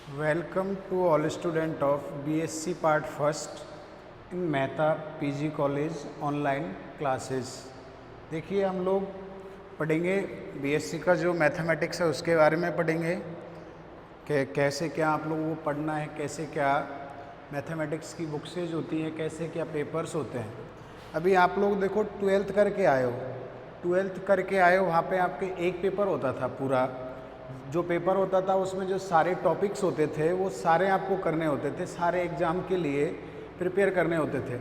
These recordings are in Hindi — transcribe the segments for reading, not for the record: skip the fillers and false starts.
Welcome to all student of BSc Part First in Mehta PG college online classes. देखिए हम लोग पढ़ेंगे बीएससी का जो मैथमेटिक्स है उसके बारे में पढ़ेंगे कि कैसे क्या आप लोगों को पढ़ना है, कैसे क्या मैथमेटिक्स की बुक्सेज होती हैं, कैसे क्या पेपर्स होते हैं। अभी आप लोग देखो ट्वेल्थ करके आए हो, वहाँ पे आपके एक पेपर होता था पूरा। जो पेपर होता था उसमें जो सारे टॉपिक्स होते थे वो सारे आपको करने होते थे, सारे एग्ज़ाम के लिए प्रिपेयर करने होते थे।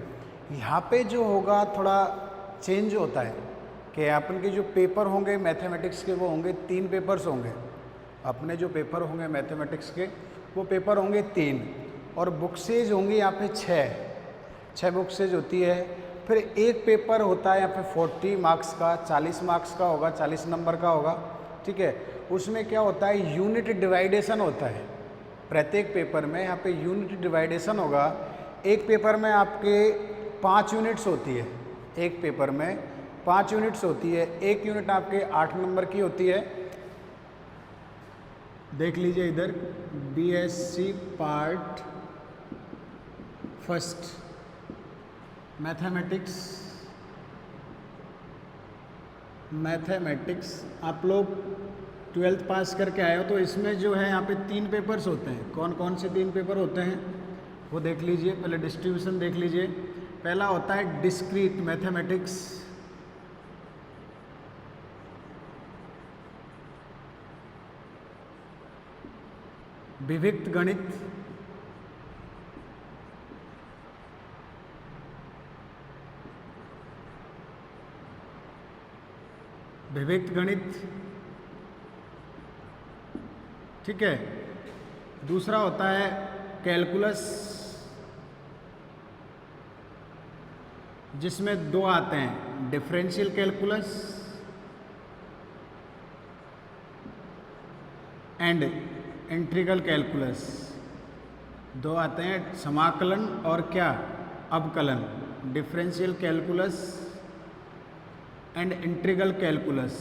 यहाँ पे जो होगा थोड़ा चेंज होता है कि अपन के जो पेपर होंगे मैथमेटिक्स के वो होंगे 3 पेपर्स होंगे। अपने जो पेपर होंगे मैथमेटिक्स के वो पेपर होंगे 3 और बुक्सेज होंगी यहाँ पे 6 बुक्सेज होती है। फिर एक पेपर होता है यहाँ पे 40 मार्क्स का, 40 मार्क्स का होगा, 40 नंबर का होगा, ठीक है। उसमें क्या होता है, यूनिट डिवाइडेशन होता है। प्रत्येक पेपर में यहाँ पे यूनिट डिवाइडेशन होगा। एक पेपर में आपके 5 यूनिट्स होती है, एक पेपर में 5 यूनिट्स होती है। एक यूनिट आपके 8 नंबर की होती है। देख लीजिए इधर बीएससी पार्ट फर्स्ट मैथमेटिक्स आप लोग 12th पास करके आए हो तो इसमें जो है यहाँ पे 3 पेपर्स होते हैं। कौन कौन से 3 पेपर होते हैं वो देख लीजिए। पहले डिस्ट्रीब्यूशन देख लीजिए। पहला होता है डिस्क्रीट मैथमेटिक्स, विविक्त गणित, ठीक है। दूसरा होता है कैलकुलस, जिसमें 2 आते हैं, differential calculus and integral calculus. 2 आते हैं, समाकलन और क्या, अवकलन। Differential calculus and integral calculus.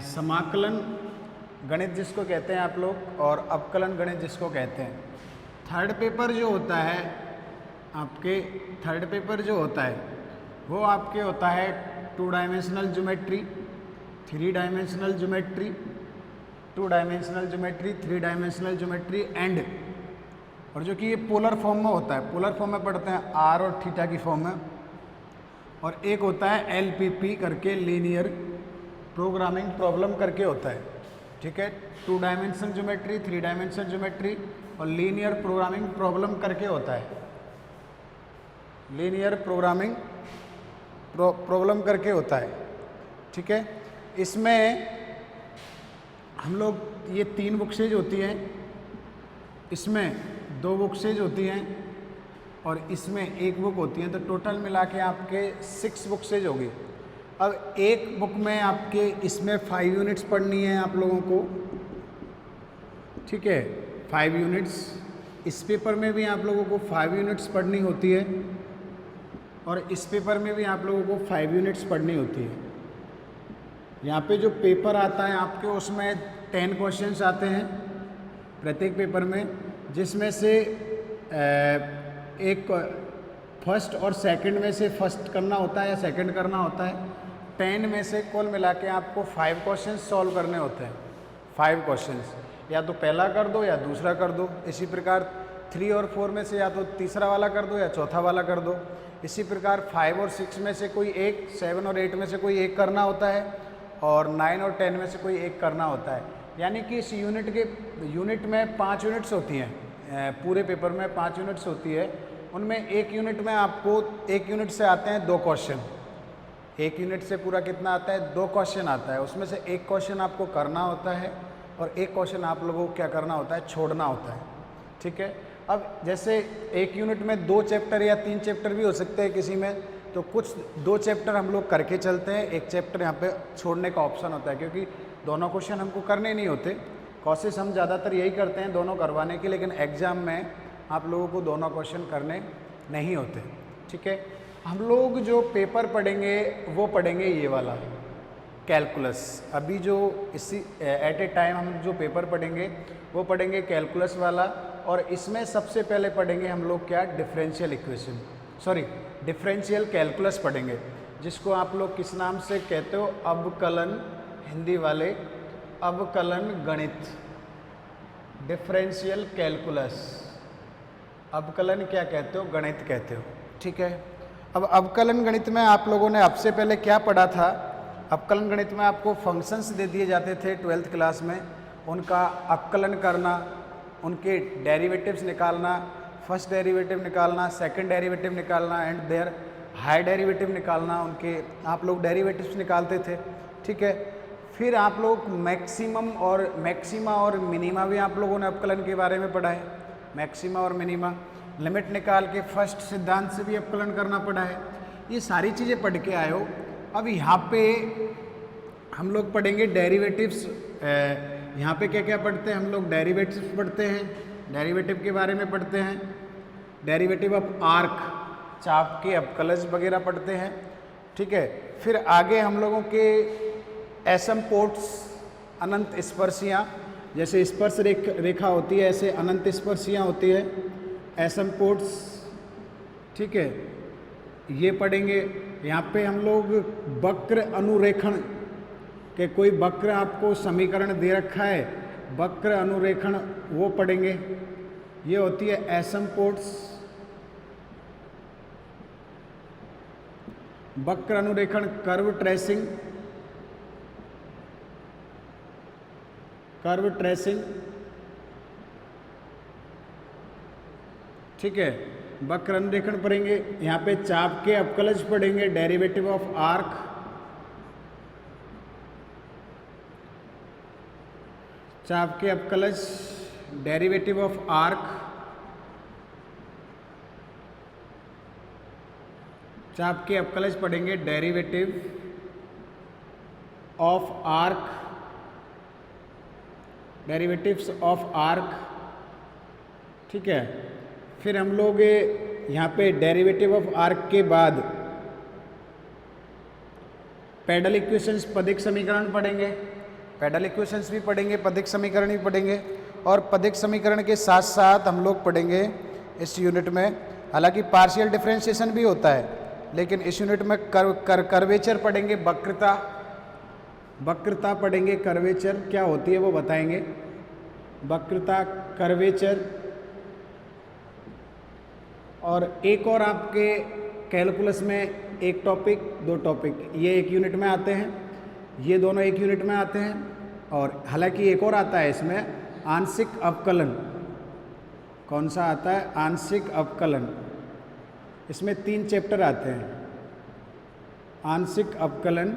समाकलन गणित जिसको कहते हैं आप लोग और अवकलन गणित जिसको कहते हैं। थर्ड पेपर जो होता है वो आपके होता है 2 dimensional geometry, 3 dimensional geometry, 2 dimensional geometry, 3 dimensional geometry and, और जो कि ये पोलर फॉर्म में होता है, पोलर फॉर्म में पढ़ते हैं आर और थीटा की फॉर्म में। और एक होता है एलपीपी करके, लीनियर प्रोग्रामिंग प्रॉब्लम करके होता है, ठीक है। 2 डायमेंशनल ज्योमेट्री, 3 डायमेंशनल ज्योमेट्री और लीनियर प्रोग्रामिंग प्रॉब्लम करके होता है, लीनियर प्रोग्रामिंग प्रॉब्लम करके होता है, ठीक है। इसमें हम लोग ये 3 बुक्सेज होती हैं, इसमें 2 बुक्सेज होती हैं और इसमें 1 बुक होती है, तो टोटल मिला के आपके 6 बुक्सेज होगी। अब एक बुक में आपके इसमें 5 यूनिट्स पढ़नी है आप लोगों को, ठीक है, 5 यूनिट्स। इस पेपर में भी आप लोगों को 5 यूनिट्स पढ़नी होती है और इस पेपर में भी आप लोगों को 5 यूनिट्स पढ़नी होती है। यहाँ पे जो पेपर आता है आपके उसमें 10 क्वेश्चंस आते हैं प्रत्येक पेपर में, जिसमें से एक फर्स्ट और सेकंड में से फर्स्ट करना होता है या सेकंड करना होता है। 10 में से कुल मिला के आपको 5 क्वेश्चंस सॉल्व करने होते हैं। 5 क्वेश्चंस या तो पहला कर दो या दूसरा कर दो। इसी प्रकार 3 और 4 में से या तो तीसरा वाला कर दो या चौथा वाला कर दो। इसी प्रकार 5 और 6 में से कोई एक, 7 और 8 में से कोई एक करना होता है और 9 और 10 में से कोई एक करना होता है। यानी कि इस यूनिट में 5 यूनिट्स होती हैं, पूरे पेपर में 5 यूनिट्स होती है। उनमें एक यूनिट में आपको, एक यूनिट से आते हैं 2 क्वेश्चन। एक यूनिट से पूरा कितना आता है, 2 क्वेश्चन आता है। उसमें से एक क्वेश्चन आपको करना होता है और एक क्वेश्चन आप लोगों को क्या करना होता है, छोड़ना होता है, ठीक है। अब जैसे एक यूनिट में 2 चैप्टर या 3 चैप्टर भी हो सकते हैं किसी में, तो कुछ 2 चैप्टर हम लोग करके चलते हैं, एक चैप्टर यहाँ पे छोड़ने का ऑप्शन होता है, क्योंकि दोनों क्वेश्चन हमको करने नहीं होते। कोशिश हम ज़्यादातर यही करते हैं दोनों करवाने की, लेकिन एग्ज़ाम में आप लोगों को दोनों क्वेश्चन करने नहीं होते, ठीक है। हम लोग जो पेपर पढ़ेंगे वो पढ़ेंगे ये वाला, कैलकुलस। अभी जो इसी एट ए टाइम हम जो पेपर पढ़ेंगे वो पढ़ेंगे कैलकुलस वाला, और इसमें सबसे पहले पढ़ेंगे हम लोग क्या, differential equation, sorry differential calculus पढ़ेंगे, जिसको आप लोग किस नाम से कहते हो, अवकलन, हिंदी वाले अवकलन गणित, डिफरेंशियल कैलकुलस। अवकलन क्या कहते हो, गणित कहते हो, ठीक है। अब अवकलन गणित में आप लोगों ने अब से पहले क्या पढ़ा था, अवकलन गणित में आपको फंक्शंस दे दिए जाते थे 12th क्लास में, उनका अवकलन करना, उनके डेरिवेटिव्स निकालना, फर्स्ट डेरिवेटिव निकालना, सेकंड डेरिवेटिव निकालना एंड देयर हाई डेरिवेटिव निकालना, उनके आप लोग डेरिवेटिव्स निकालते थे, ठीक है। फिर आप लोग मैक्सिमम और मैक्सिमा और मिनिमा भी आप लोगों ने अवकलन के बारे में पढ़ा है, मैक्सिमा और मिनिमा, लिमिट निकाल के फर्स्ट सिद्धांत से भी अवकलन करना पड़ा है, ये सारी चीज़ें पढ़ के आए हो। अब यहाँ पे हम लोग पढ़ेंगे डेरिवेटिव्स, यहाँ पे क्या क्या पढ़ते हैं हम लोग, डेरिवेटिव्स पढ़ते हैं, डेरिवेटिव के बारे में पढ़ते हैं, डेरिवेटिव ऑफ आर्क, चाप के अवकलज वगैरह पढ़ते हैं, ठीक है। फिर आगे हम लोगों के एसिम्पोट्स, अनंत स्पर्शियाँ, जैसे स्पर्श रेखा होती है ऐसे अनंत स्पर्शियाँ होती है, एसिम्पोट्स, ठीक है, ये पढ़ेंगे। यहाँ पे हम लोग वक्र अनुरेखण के, कोई वक्र आपको समीकरण दे रखा है, वक्र अनुरेखण वो पढ़ेंगे, ये होती है एसिम्पोट्स। वक्र अनुरेखण, कर्व ट्रेसिंग, कर्व ट्रेसिंग, ठीक है, वक्र अनुरेखण पढ़ेंगे। यहाँ पे चाप के अवकलज पढ़ेंगे, डेरिवेटिव ऑफ आर्क, चाप के अवकलज, डेरिवेटिव ऑफ आर्क, चाप के अवकलज पढ़ेंगे, derivative of arc, derivatives of arc, ठीक है। फिर हम लोग यहाँ पे डेरिवेटिव ऑफ आर्क के बाद पैडल इक्वेशंस, पदिक समीकरण पढ़ेंगे, पैडल इक्वेशंस भी पढ़ेंगे, पदिक समीकरण भी पढ़ेंगे, और पदिक समीकरण के साथ साथ हम लोग पढ़ेंगे इस यूनिट में, हालांकि पार्शियल डिफरेंशिएशन भी होता है, लेकिन इस यूनिट में कर्वेचर पढ़ेंगे, वक्रता, वक्रता पढ़ेंगे, कर्वेचर क्या होती है वो बताएंगे, वक्रता, कर्वेचर। और एक और आपके कैलकुलस में एक टॉपिक, दो टॉपिक, ये एक यूनिट में आते हैं, ये दोनों एक यूनिट में आते हैं, और हालांकि एक और आता है इसमें, आंशिक अवकलन। कौन सा आता है, आंशिक अवकलन। इसमें 3 चैप्टर आते हैं, आंशिक अवकलन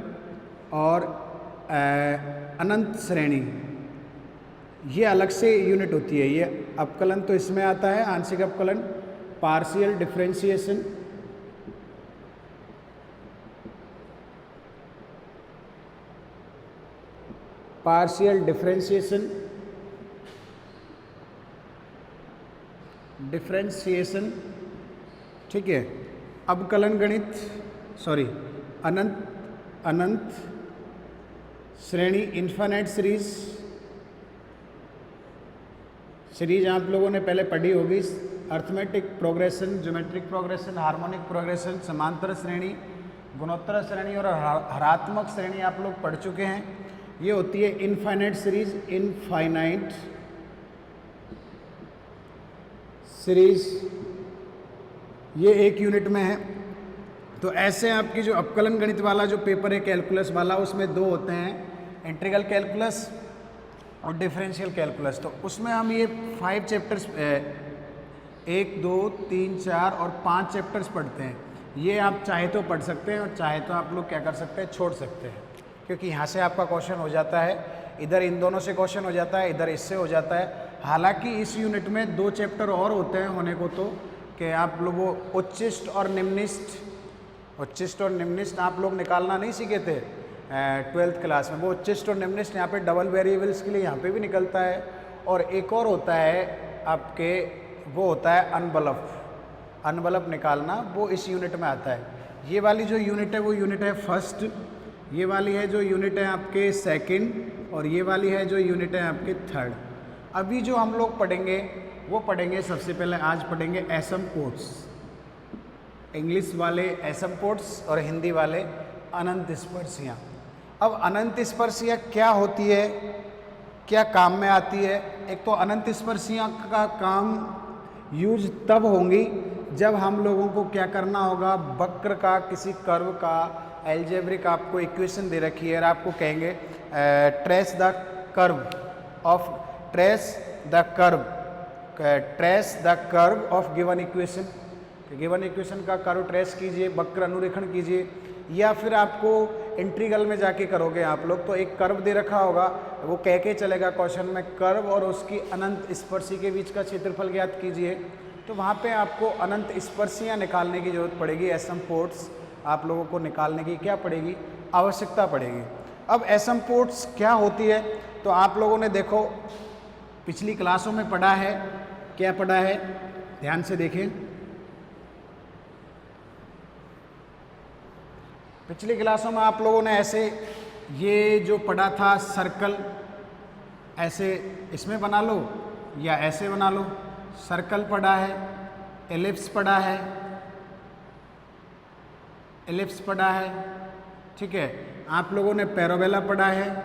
और अनंत श्रेणी, ये अलग से यूनिट होती है। ये अवकलन तो इसमें आता है, आंशिक अवकलन, partial differentiation, partial differentiation, differentiation, ठीक है। अवकलन गणित, सॉरी अनंत, अनंत श्रेणी, इन्फिनिट सीरीज, सीरीज आप लोगों ने पहले पढ़ी होगी, arithmetic progression, geometric progression, harmonic progression, समांतर श्रेणी, गुणोत्तर श्रेणी और हरात्मक श्रेणी आप लोग पढ़ चुके हैं। ये होती है इनफाइनाइट सीरीज, इनफाइनाइट सीरीज, ये एक यूनिट में है। तो ऐसे आपकी जो अवकलन गणित वाला जो पेपर है कैलकुलस वाला, उसमें 2 होते हैं, इंटीग्रल कैलकुलस और डिफरेंशियल कैलकुलस। तो उसमें हम ये 5 चैप्टर्स, 1, 2, 3, 4 और 5 चैप्टर्स पढ़ते हैं। ये आप चाहे तो पढ़ सकते हैं और चाहे तो आप लोग क्या कर सकते हैं, छोड़ सकते हैं, क्योंकि यहाँ से आपका क्वेश्चन हो जाता है, इधर इन दोनों से क्वेश्चन हो जाता है, इधर इससे हो जाता है। हालांकि इस यूनिट में 2 चैप्टर और होते हैं होने को, तो कि आप लोगों उच्चिष्ट और निम्निष्ट, उच्चिष्ट और निम्निष्ट आप लोग निकालना नहीं सीखे थे 12th क्लास में, वो उच्चिष्ट और निम्निष्ट यहाँ पे डबल वेरिएबल्स के लिए यहाँ पे भी निकलता है। और एक और होता है आपके, वो होता है अनवलप, अनवलप निकालना, वो इस यूनिट में आता है। ये वाली जो यूनिट है वो यूनिट है फर्स्ट, ये वाली है जो यूनिट है आपके सेकंड और ये वाली है जो यूनिट है आपके थर्ड। अभी जो हम लोग पढ़ेंगे वो पढ़ेंगे सबसे पहले आज पढ़ेंगे एसिम्पोट्स। इंग्लिश वाले एसिम्पोट्स और हिंदी वाले अनंत स्पर्शियाँ। अब अनंत स्पर्शियाँ क्या होती है, क्या काम में आती है? एक तो अनंत स्पर्शियाँ का काम यूज तब होंगी जब हम लोगों को क्या करना होगा, वक्र का किसी कर्व का एल्जेब्रिक आपको इक्वेशन दे रखी है और आपको कहेंगे trace the curve of given equation. Given equation का कर्व ट्रेस कीजिए, वक्र अनुरेखण कीजिए, या फिर आपको इंटीग्रल में जाके करोगे आप लोग तो एक कर्व दे रखा होगा, वो कह के चलेगा क्वेश्चन में कर्व और उसकी अनंत स्पर्शी के बीच का क्षेत्रफल ज्ञात कीजिए। तो वहाँ पे आपको अनंत स्पर्शियाँ निकालने की जरूरत पड़ेगी, एसिम्पोट्स आप लोगों को निकालने की क्या पड़ेगी, आवश्यकता पड़ेगी। अब एसिम्पोट्स क्या होती है तो आप लोगों ने देखो पिछली क्लासों में पढ़ा है, क्या पढ़ा है ध्यान से देखें। पिछली क्लासों में आप लोगों ने ऐसे ये जो पढ़ा था सर्कल, ऐसे इसमें बना लो या ऐसे बना लो, सर्कल पढ़ा है, एलिप्स पढ़ा है, एलिप्स पढ़ा है, ठीक है। आप लोगों ने पैराबोला पढ़ा है,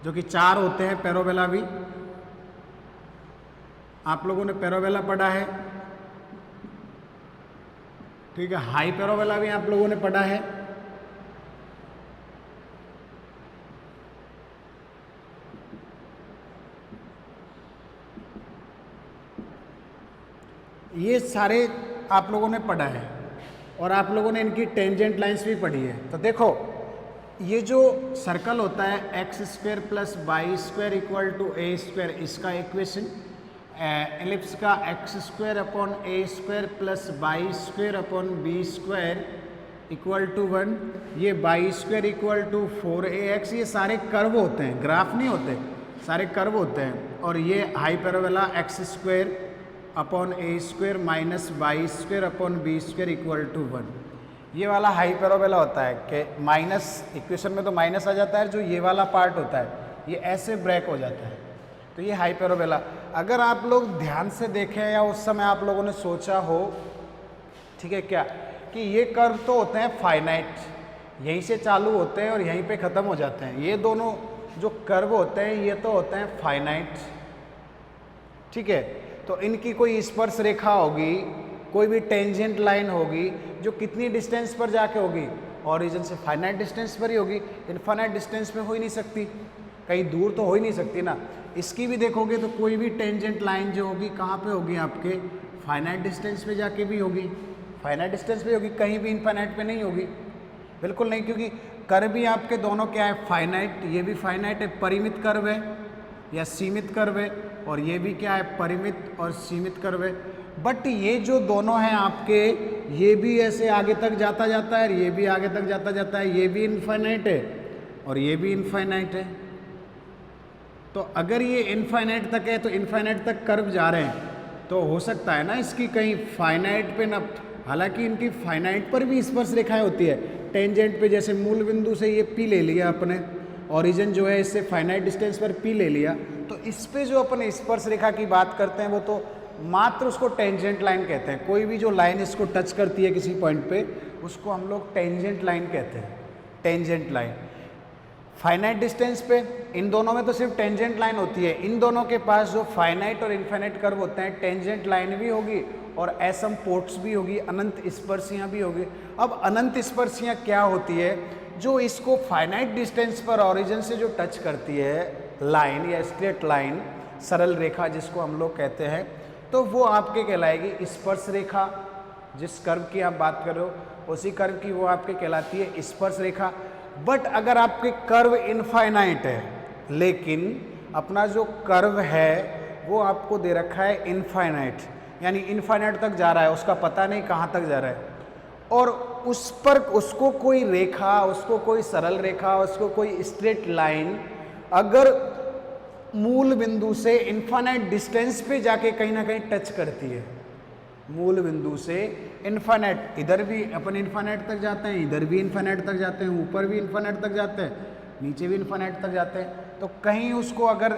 जो कि 4 होते हैं, पैराबोला भी आप लोगों ने पैराबोला पढ़ा है, ठीक है। हाई पैराबोला भी आप लोगों ने पढ़ा है। ये सारे आप लोगों ने पढ़ा है और आप लोगों ने इनकी टेंजेंट लाइंस भी पढ़ी है। तो देखो ये जो सर्कल होता है x² + y² = a², इसका इक्वेशन, एलिप्स का x² / a² + y² / b² = 1, ये y² = 4ax, ये सारे कर्व होते हैं, ग्राफ नहीं होते, सारे कर्व होते हैं। और ये high parabola x² / a² - y² / b² = 1, ये वाला हाई पैराबोला होता है कि माइनस, इक्वेशन में तो माइनस आ जाता है, जो ये वाला पार्ट होता है ये ऐसे ब्रेक हो जाता है, तो ये हाई पैराबोला। अगर आप लोग ध्यान से देखें या उस समय आप लोगों ने सोचा हो, ठीक है क्या, कि ये कर्व तो होते हैं फाइनाइट, यहीं से चालू होते हैं और यहीं पे ख़त्म हो जाते हैं। ये दोनों जो कर्व होते हैं ये तो होते हैं फाइनाइट, ठीक है। तो इनकी कोई स्पर्श रेखा होगी, कोई भी टेंजेंट लाइन होगी जो कितनी डिस्टेंस पर जाके होगी, ओरिजिन से फाइनाइट डिस्टेंस पर ही होगी, इनफाइनाइट डिस्टेंस पे हो ही नहीं सकती, कहीं दूर तो हो ही नहीं सकती ना। इसकी भी देखोगे तो कोई भी टेंजेंट लाइन जो होगी कहाँ पे होगी, आपके फाइनाइट डिस्टेंस पे जाके भी होगी, फाइनाइट डिस्टेंस पे होगी, कहीं भी इनफाइनाइट पे नहीं होगी, बिल्कुल नहीं, क्योंकि कर्व भी आपके दोनों क्या है, फाइनाइट, ये भी फाइनाइट है, परिमित कर्व है या सीमित कर्व है, और ये भी क्या है, परिमित और सीमित कर्व है। बट ये जो दोनों हैं आपके, ये भी ऐसे आगे तक जाता जाता है, ये भी आगे तक जाता जाता है, ये भी इनफाइनाइट है और ये भी इनफाइनाइट है। तो अगर ये इनफाइनाइट तक है तो इनफाइनाइट तक कर्व जा रहे हैं, तो हो सकता है ना इसकी कहीं फाइनाइट पे ना, हालांकि इनकी फाइनाइट पर भी स्पर्श रेखाएं होती है, टेंजेंट पे, जैसे मूल बिंदु से ये P ले लिया अपने, ओरिजिन जो है इससे फाइनाइट डिस्टेंस पर P ले लिया, तो इस पे जो अपन स्पर्श रेखा की बात करते हैं वो तो मात्र उसको टेंजेंट लाइन कहते हैं। कोई भी जो लाइन इसको टच करती है किसी पॉइंट पे, उसको हम लोग टेंजेंट लाइन कहते हैं, टेंजेंट लाइन। फाइनाइट डिस्टेंस पे इन दोनों में तो सिर्फ टेंजेंट लाइन होती है, इन दोनों के पास जो फाइनाइट और इनफाइनाइट कर्व होते हैं, टेंजेंट लाइन भी होगी और एसिम्पोट्स भी होगी, अनंत स्पर्शियाँ भी होगी। अब अनंत स्पर्शियाँ क्या होती है, जो इसको फाइनाइट डिस्टेंस पर ओरिजिन से जो टच करती है लाइन या स्ट्रेट लाइन, सरल रेखा जिसको हम लोग कहते हैं, तो वो आपके कहलाएगी स्पर्श रेखा। जिस कर्व की आप बात कर रहे हो उसी कर्व की वो आपके कहलाती है स्पर्श रेखा। बट अगर आपके कर्व इनफाइनाइट है, लेकिन अपना जो कर्व है वो आपको दे रखा है इनफाइनाइट, यानी इनफाइनाइट तक जा रहा है, उसका पता नहीं कहाँ तक जा रहा है, और उस पर उसको कोई रेखा, उसको कोई सरल रेखा, उसको कोई स्ट्रेट लाइन अगर मूल बिंदु से इनफाइनाइट डिस्टेंस पे जाके कहीं ना कहीं टच करती है, मूल बिंदु से इन्फानेट, इधर भी अपन इन्फानेट तक जाते हैं, इधर भी इन्फानेट तक जाते हैं, ऊपर भी इन्फानेट तक जाते हैं, नीचे भी इन्फानेट तक जाते हैं। तो कहीं उसको अगर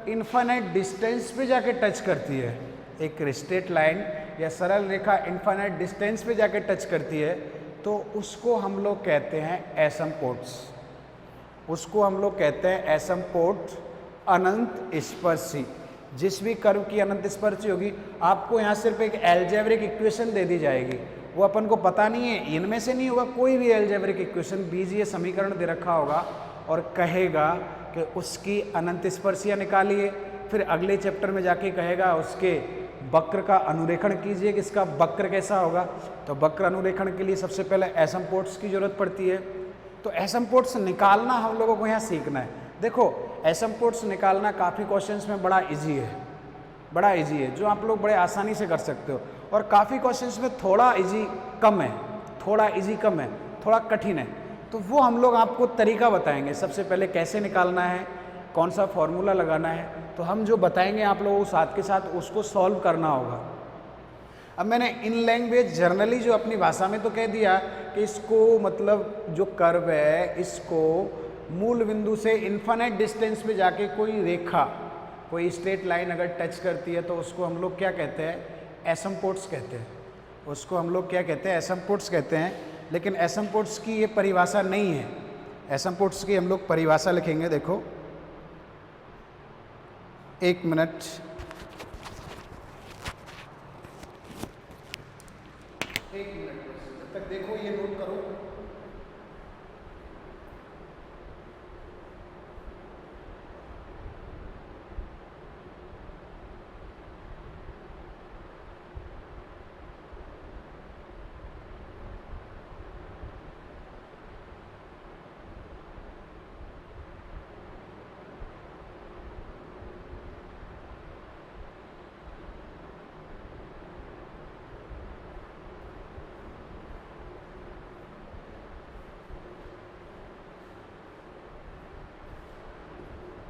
इन्फानेट डिस्टेंस पे जाके टच करती है, एक स्ट्रेट लाइन या सरल रेखा इन्फानेट डिस्टेंस पे जाके टच करती है, तो उसको हम लोग कहते हैं एसिम्पोट्स। उसको हम लोग कहते हैं एसिम्पोट, अनंत स्पर्शी। जिस भी कर्व की अनंत स्पर्शी होगी, आपको यहाँ सिर्फ एक एल्जेब्रिक इक्वेशन दे दी जाएगी, वो अपन को पता नहीं है, इनमें से नहीं होगा कोई भी एल्जेब्रिक इक्वेशन, बीजीय समीकरण दे रखा होगा और कहेगा कि उसकी अनंत स्पर्शियाँ निकालिए। फिर अगले चैप्टर में जाके कहेगा उसके वक्र का अनुरेखण कीजिए कि इसका वक्र कैसा होगा। तो वक्र अनुरेखण के लिए सबसे पहले एसिम्पोट्स की जरूरत पड़ती है। तो एसिम्पोट्स निकालना हम लोगों को यहाँ सीखना है। देखो, एसिम्पोट्स निकालना काफ़ी क्वेश्चंस में बड़ा इजी है, बड़ा इजी है, जो आप लोग बड़े आसानी से कर सकते हो। और काफ़ी क्वेश्चंस में थोड़ा इजी कम है, थोड़ा इजी कम है, थोड़ा कठिन है। तो वो हम लोग आपको तरीका बताएंगे, सबसे पहले कैसे निकालना है, कौन सा फॉर्मूला लगाना है, तो हम जो बताएंगे आप लोगों को साथ के साथ उसको सॉल्व करना होगा। अब मैंने इन लैंग्वेज जर्नली जो अपनी भाषा में तो कह दिया कि इसको मतलब जो कर्व है, इसको मूल बिंदु से इन्फानेट डिस्टेंस पे जाके कोई रेखा, कोई स्ट्रेट लाइन अगर टच करती है तो उसको हम लोग क्या कहते हैं, एसिम्पोट्स कहते हैं। उसको हम लोग क्या कहते हैं, एसिम्पोट्स कहते हैं। लेकिन एसिम्पोट्स की ये परिभाषा नहीं है। एसिम्पोट्स की हम लोग परिभाषा लिखेंगे, देखो एक मिनट, जब तक देखो ये नोट करो।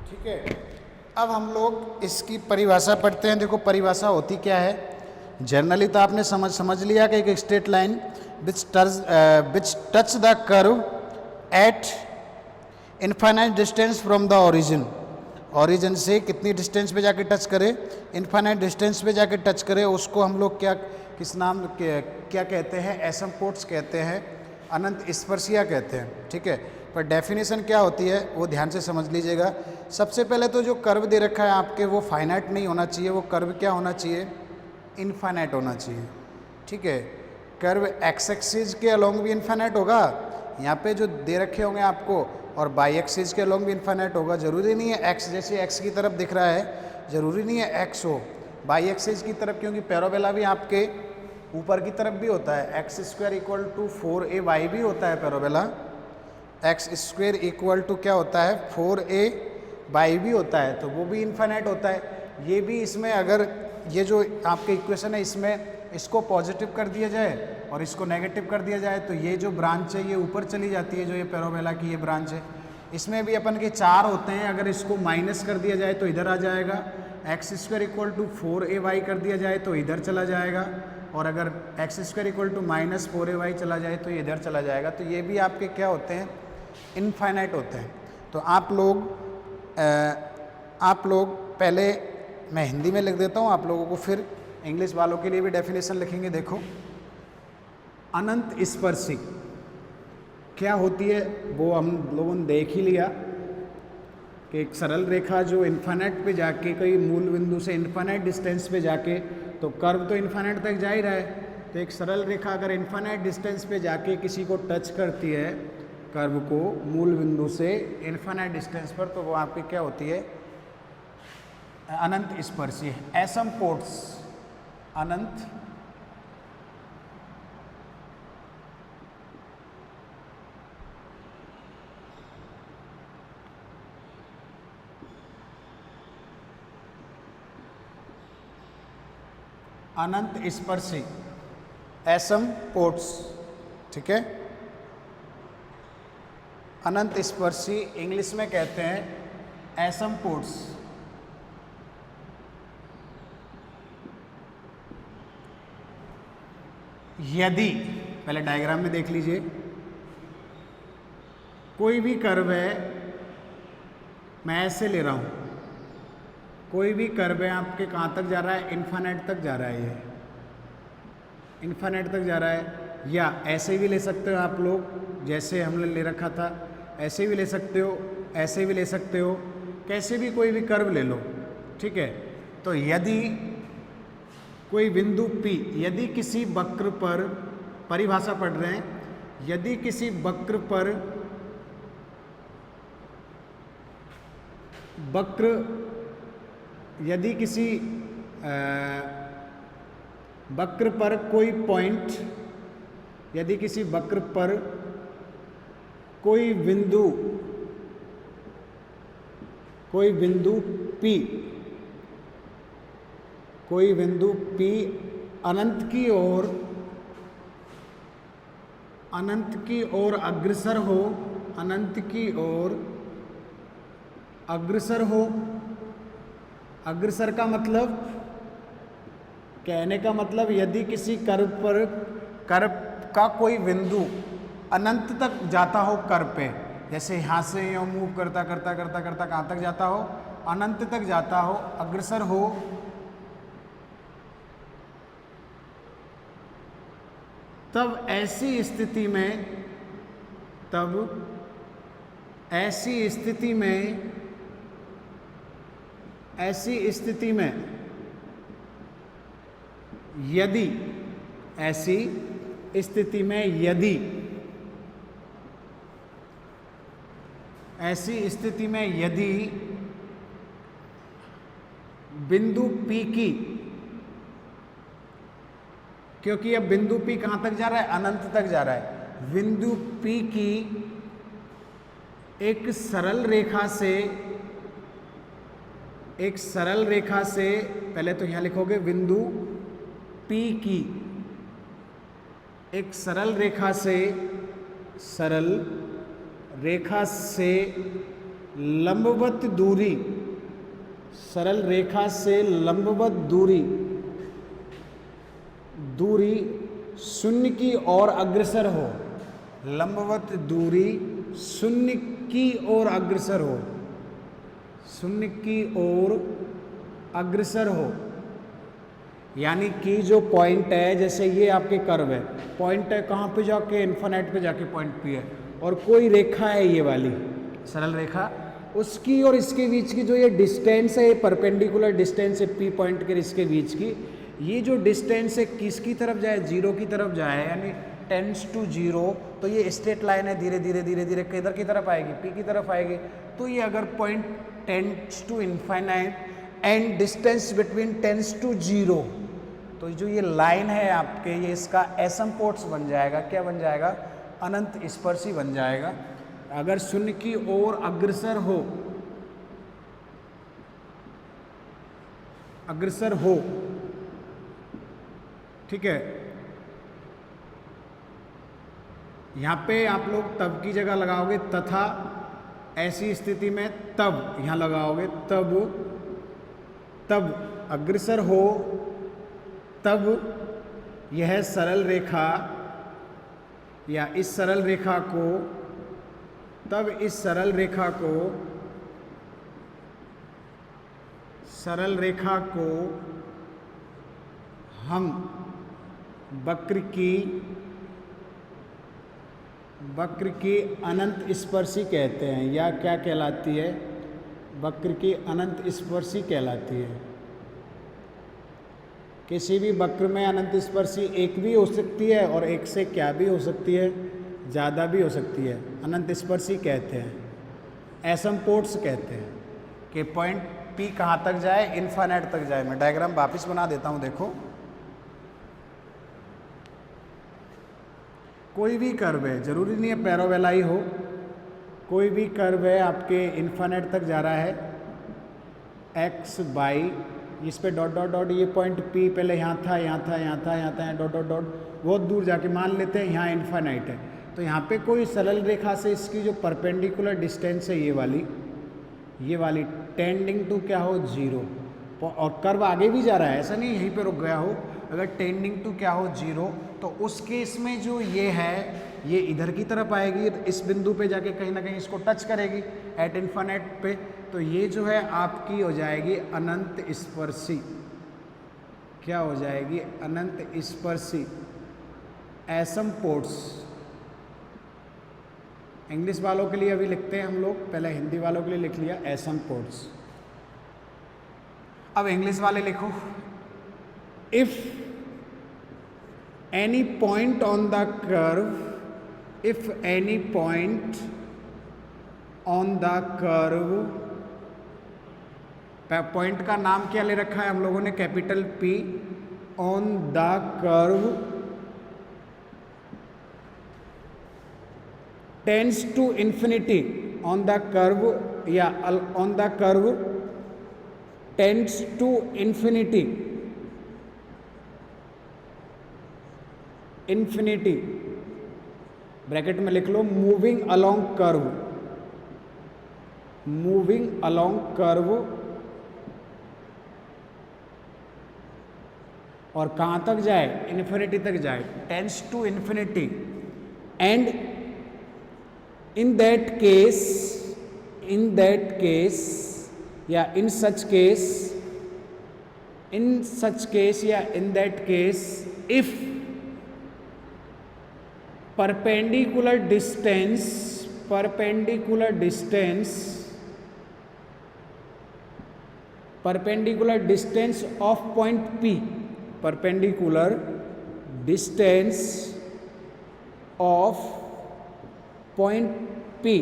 ठीक है, अब हम लोग इसकी परिभाषा पढ़ते हैं। देखो परिभाषा होती क्या है। जनरली तो आपने समझ लिया कि एक straight line which touch the curve at infinite distance from the origin. Origin से कितनी डिस्टेंस पे जाके टच करे, इनफाइनाइट डिस्टेंस पे जाके टच करे, उसको हम लोग क्या किस नाम क्या कहते हैं, एसिम्पोट्स कहते हैं, अनंत स्पर्शिया कहते हैं। ठीक है, पर डेफिनेशन क्या होती है वो ध्यान से समझ लीजिएगा। सबसे पहले तो जो कर्व दे रखा है आपके, वो फाइनाइट नहीं होना चाहिए, वो कर्व क्या होना चाहिए, इनफाइनाइट होना चाहिए। ठीक है, कर्व एक्स एक्सिस के अलोंग भी इनफाइनाइट होगा, यहाँ पे जो दे रखे होंगे आपको, और बाई एक्सिस के अलोंग भी इनफाइनाइट होगा। ज़रूरी नहीं है एक्स, जैसे एक्स की तरफ दिख रहा है, ज़रूरी नहीं है एक्स हो बाई एक्सिस की तरफ, क्योंकि पैराबोला भी आपके ऊपर की तरफ भी होता है। X square equal to 4ay भी होता है parabola. X square equal to क्या होता है, 4ay भी होता है, तो वो भी इनफाइनाइट होता है। ये भी इसमें अगर ये जो आपके इक्वेशन है, इसमें इसको पॉजिटिव कर दिया जाए और इसको नेगेटिव कर दिया जाए, तो ये जो ब्रांच है ये ऊपर चली जाती है, जो ये पैराबोला की ये ब्रांच है। इसमें भी अपन के 4 होते हैं, अगर इसको माइनस कर दिया जाए तो इधर आ जाएगा। X square equal to 4ay कर दिया जाए तो इधर चला जाएगा, और अगर x square equal to minus 4ay चला जाए तो ये इधर चला जाएगा। तो ये भी आपके क्या होते हैं, इनफाइनाइट होते हैं। तो आप लोग पहले मैं हिंदी में लिख देता हूँ आप लोगों को, फिर इंग्लिश वालों के लिए भी डेफिनेशन लिखेंगे। देखो, अनंत स्पर्शी क्या होती है वो हम लोगों ने देख ही लिया कि एक सरल रेखा जो इन्फाइनाइट पे जाके, कोई मूल बिंदु से इन्फाइनाइट डिस्टेंस पे जाके, तो कर्व तो इन्फाइनाइट तक जा ही रहा है, तो एक सरल रेखा अगर इन्फाइनाइट डिस्टेंस पे जाके किसी को टच करती है, कर्व को मूल बिंदु से इन्फाइनाइट डिस्टेंस पर, तो वो आपकी क्या होती है, अनंत स्पर्शी। एसिम्पोट्स, अनंत अनंत स्पर्शी, एसिम्पोट्स। ठीक है, अनंत स्पर्शी इंग्लिश में कहते हैं एसिम्पोट्स। यदि, पहले डायग्राम में देख लीजिए, कोई भी कर्व है, मैं ऐसे ले रहा हूँ, कोई भी कर्व है आपके कहाँ तक जा रहा है, इन्फानेट तक जा रहा है, ये इन्फानेट तक जा रहा है। या ऐसे भी ले सकते हो आप लोग, जैसे हमने ले रखा था, ऐसे भी ले सकते हो, ऐसे भी ले सकते हो, कैसे भी कोई भी कर्व ले लो, ठीक है। तो यदि कोई बिंदु P, यदि किसी वक्र पर, परिभाषा पढ़ रहे हैं, यदि किसी वक्र पर, यदि किसी वक्र पर कोई पॉइंट, यदि किसी वक्र पर कोई बिंदु P, कोई बिंदु P अनंत की ओर अग्रसर हो, अनंत की ओर अग्रसर हो। अग्रसर का मतलब, कहने का मतलब, यदि किसी कर्व पर, कर्व का कोई बिंदु अनंत तक जाता हो कर्व पे, जैसे यहाँ से यूँ मूव करता करता करता करता कहाँ तक जाता हो, अनंत तक जाता हो, अग्रसर हो, तब ऐसी स्थिति में यदि, ऐसी स्थिति में यदि, ऐसी स्थिति में यदि बिंदु P की, क्योंकि अब बिंदु P कहाँ तक जा रहा है, अनंत तक जा रहा है, बिंदु P की एक सरल रेखा से, पहले तो यहाँ लिखोगे बिंदु P की एक सरल रेखा से लंबवत दूरी, सरल रेखा से लंबवत दूरी शून्य की ओर अग्रसर हो, लंबवत दूरी शून्य की ओर अग्रसर हो, शून्य की ओर अग्रसर हो। यानी कि जो पॉइंट है, जैसे ये आपके कर्व है, पॉइंट है कहाँ पे जाके, इन्फिनिट पे जाके पॉइंट P है, और कोई रेखा है ये वाली सरल रेखा, उसकी और इसके बीच की जो ये डिस्टेंस है, ये परपेंडिकुलर डिस्टेंस है P पॉइंट के इसके बीच की, ये जो डिस्टेंस है किसकी तरफ जाए, जीरो की तरफ जाए, यानी टेंड्स टू जीरो। तो ये स्ट्रेट लाइन है, धीरे धीरे धीरे धीरे किधर की तरफ आएगी, P की तरफ आएगी। तो ये अगर point tends to infinite and distance between tends to zero, तो जो ये लाइन है आपके, ये इसका एसिम्पोट्स बन जाएगा, क्या बन जाएगा, अनंत स्पर्शी बन जाएगा। अगर शून्य की ओर अग्रसर हो, ठीक है। यहाँ पे आप लोग तब की जगह लगाओगे तथा, ऐसी स्थिति में तब यहाँ लगाओगे, तब अग्रसर हो, तब यह सरल रेखा या इस सरल रेखा को, तब इस सरल रेखा को हम वक्र की अनंत स्पर्शी कहते हैं, या क्या कहलाती है, वक्र की अनंत स्पर्शी कहलाती है। किसी भी वक्र में अनंत स्पर्शी एक भी हो सकती है और एक से क्या भी हो सकती है, ज़्यादा भी हो सकती है। अनंत स्पर्शी कहते हैं, एसिम्पोट्स कहते हैं कि पॉइंट P कहाँ तक जाए, इन्फिनिट तक जाए। मैं डायग्राम वापस बना देता हूँ, देखो। कोई भी कर्व है, जरूरी नहीं है पैराबोला ही हो, कोई भी कर्व है आपके इन्फिनिट तक जा रहा है, x बाई, इस पे डॉट डॉट डॉट, ये पॉइंट P पहले यहाँ था, यहाँ था, यहाँ था, यहाँ था, डॉट डॉट डॉट, बहुत दूर जाके मान लेते हैं यहाँ इन्फिनिट है। तो यहाँ पे कोई सरल रेखा से इसकी जो परपेंडिकुलर डिस्टेंस है, ये वाली टेंडिंग टू क्या हो, जीरो, और कर्व आगे भी जा रहा है, ऐसा नहीं यहीं पे रुक गया हो। अगर टेंडिंग टू क्या हो, जीरो, तो उस केस में जो ये है ये इधर की तरफ आएगी, इस बिंदु पे जाके कहीं ना कहीं इसको टच करेगी एट इन्फिनिट पे, तो ये जो है आपकी हो जाएगी अनंत स्पर्शी। क्या हो जाएगी? अनंत स्पर्शी एसिम्पोट्स। इंग्लिश वालों के लिए अभी लिखते हैं हम लोग, पहले हिंदी वालों के लिए लिख लिया एसिम्पोट्स। अब इंग्लिश वाले लिखो, if any point on the curve, if any point on the curve, point का नाम क्या ले रखा है हम लोगों ने? Capital P। On the curve tends to infinity, on the curve या on the curve tends to infinity, infinity bracket में लिख लो, moving along curve, moving along curve, और कहां तक जाए? इन्फिनिटी तक जाए, tends to infinity. And in that case, in that case या इन सच केस, इन सच केस या इन that case, if perpendicular distance, perpendicular distance, perpendicular distance of point P, perpendicular distance of point P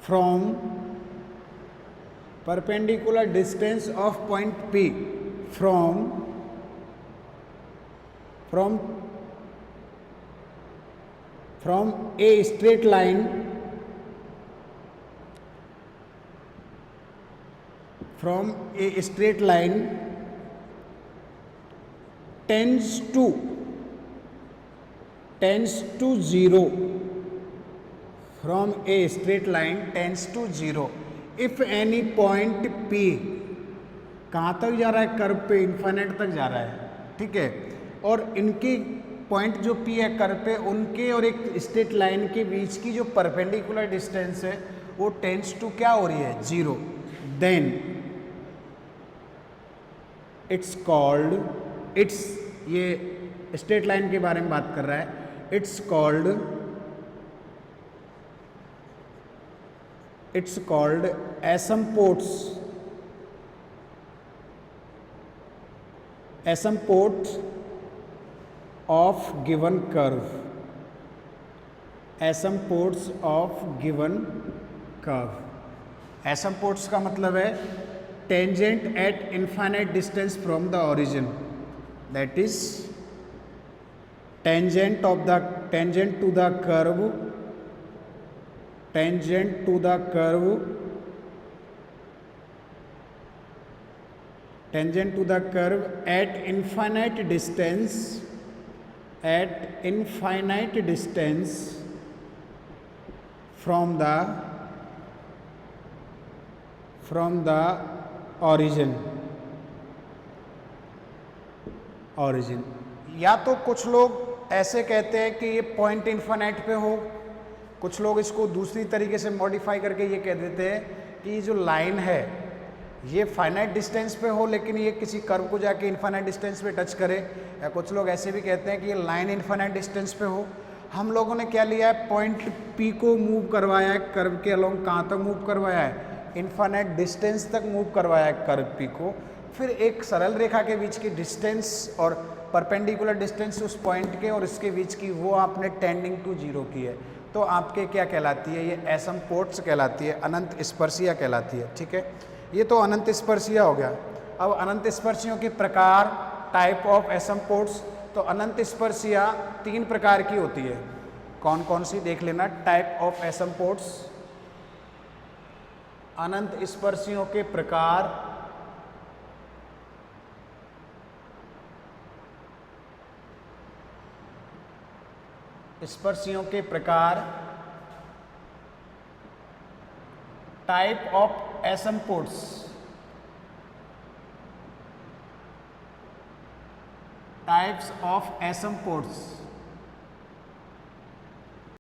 from, perpendicular distance of point P from a straight line, from a straight line tends to 0, from a straight line tends to 0, if any point P, कहाँ तक जा रहा है? कर्व पे इन्फिनिट तक जा रहा है, ठीक है। और इनके पॉइंट जो P है कर्व पे, उनके और एक स्ट्रेट लाइन के बीच की जो परपेंडिकुलर डिस्टेंस है वो टेंड्स टू क्या हो रही है? 0। देन इट्स कॉल्ड, इट्स, ये स्ट्रेट लाइन के बारे में बात कर रहा है, it's called asymptotes, asymptotes of given curve, asymptotes of given curve. Asymptotes का मतलब है tangent at infinite distance from the origin, that is tangent of the, tangent to the curve, tangent to the curve, tangent to the curve at infinite distance, at infinite distance from the origin, origin। या तो कुछ लोग ऐसे कहते हैं कि ये पॉइंट इन्फिनिट पे हो, कुछ लोग इसको दूसरी तरीके से मॉडिफाई करके ये कह देते हैं कि ये जो लाइन है ये फाइनाइट डिस्टेंस पे हो लेकिन ये किसी कर्व को जाके इन्फिनिट डिस्टेंस पे टच करे, या कुछ लोग ऐसे भी कहते हैं कि ये लाइन इन्फिनिट डिस्टेंस पे हो। हम लोगों ने क्या लिया है? पॉइंट P को मूव करवाया है कर्व के अलोंग, कहाँ तक मूव करवाया है? इन्फिनिट डिस्टेंस तक मूव करवाया है कर्व P को। फिर एक सरल रेखा के बीच की डिस्टेंस और परपेंडिकुलर डिस्टेंस उस पॉइंट के और इसके बीच की वो आपने टेंडिंग टू 0 की है, तो आपके क्या कहलाती है? ये एसिम्पोट्स कहलाती है, अनंत स्पर्शिया कहलाती है, ठीक है। ये तो अनंत स्पर्शिया हो गया। अब अनंत स्पर्शियों के प्रकार, टाइप ऑफ एसिम्पोट्स, तो अनंत स्पर्शिया 3 प्रकार की होती है। कौन कौन सी देख लेना? टाइप ऑफ एसिम्पोट्स, अनंत स्पर्शियों के प्रकार, स्पर्शियों के प्रकार, type of asymptotes, type types of SM ports.